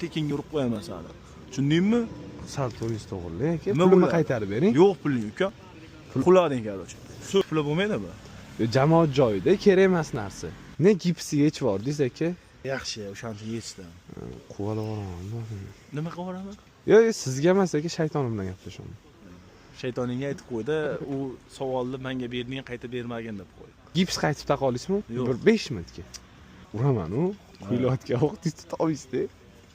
tekinga urib qo'yaman seni. Tushundingmi? Sal to'g'ri to'g'ri aka. Pulimni qaytarib bering. Yo'q puling uka. Qulading короче. Shu pul bo'lmaydimi? Jamoat joyida kerak emas narsa. Ne gipsi yechib yordingiz aka? Yaxshi, o'shani yechdim. Quvalib olaman. Nima qilaman? Yo'q, sizga emas aka, shaytonim bilan gaplashaman. Shaytoningga aytib qo'ydi, u savolni menga berding, qaytib bermagin deb qo'ydi. Gips qaytib taqa olasizmi? Bir 5 minutga. Uraman u. Kuylayotgan vaqt tutib olishdi.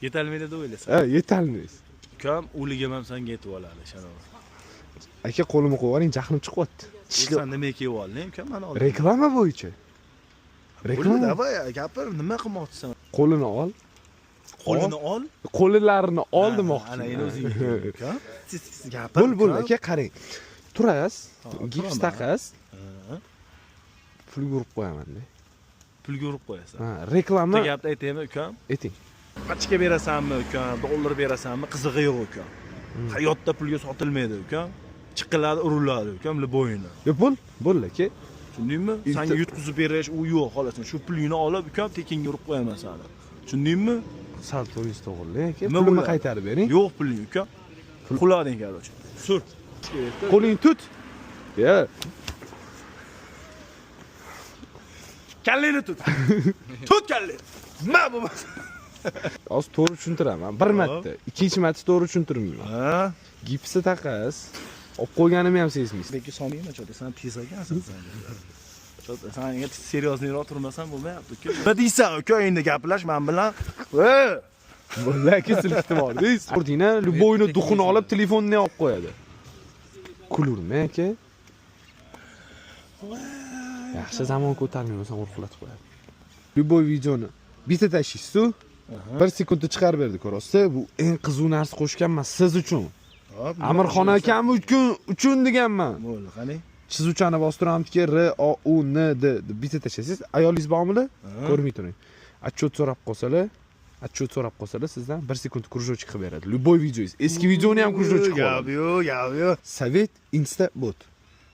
Yetolmaydi deb o'ylaysan. Ha, yetolmaysiz. Ukam o'ligim ham senga yetib oladi, ishonavr. Aka qo'limni qo'yib oling, jahlim chiqyapti. Sen nima kiyib olding, ukam? Mana ol. Reklama bo'yicha. Reklama. Davay, gapir, nima qilmoqchisan? Qo'lini ol. Qo'lini ol. Qo'llarini ol demoqchi. Ana endi o'zing ukam. Gapir. Bul aka, qarang. Turasiz, gips taqasiz. Pulga urib qo'yaman-da. Pulga urib qo'yasan. Ha, reklama. Bitta gapni aytaymi, ukam? Ayting. Pachka berasanmi, ukam? Dollar berasanmi? Qizig'i yo'q, ukam. Hayotda pulga sotilmaydi, ukam. Chiqiladi, uriladi, ukam, liboyini. Yo, bul aka. Tushundingmi? Senga yutqizib berish u yo'q, xolos. Shu pulingni olib, ukam, tekinga urib qo'yaman seni. Tushundingmi? Sal to'g'ri to'g'ri aka. Pulimni qaytarib bering. Yo'q puling, ukam. Qulading короче. Sur. Qo'ling tut. Ya. Kalleni tut. Tut kalleni. Nima bo'lmasa. Hozir to'g'ri tushuntiraman. Bir marta, ikkinchi marta to'g'ri tushuntirmayman. Ha? Gipsi taqasiz. Olib qo'yganimni ham sezmaysiz. Lekin soningmi, cho'ta, sen pis ekansan sen. Cho'ta, sen endi seriyozliroq turmasam bo'lmayapti, uka. Nima deysan, uka, endi gaplash men bilan. Vallahi silkitib oldiz. Ordina, luboyni duxini olib telefonni olib qo'yadi. Kulurmi aka? Yaxshi zamon ko'tarmaysan, urqlatib qo'yadi. Luboy videoni bitta tashlaysiz-ku. 1 sekundda chiqarib berdi, ko'rasiz. Bu eng qiziq narsa qo'shganman siz uchun. Amirxon akam uchun deganman. Bo'ldi, qani? Chizuvchani bostiramizki R O U N D deb bitta tashlaysiz. Ayolingiz bormi? Ko'rmay turing. Отчет so'rab qolsalar, sizdan 1 sekund кружочек qilib beradi. Luboy videongiz. Eski videoni ham кружочек qiladi. Gap yo'q. Sovet Insta bot.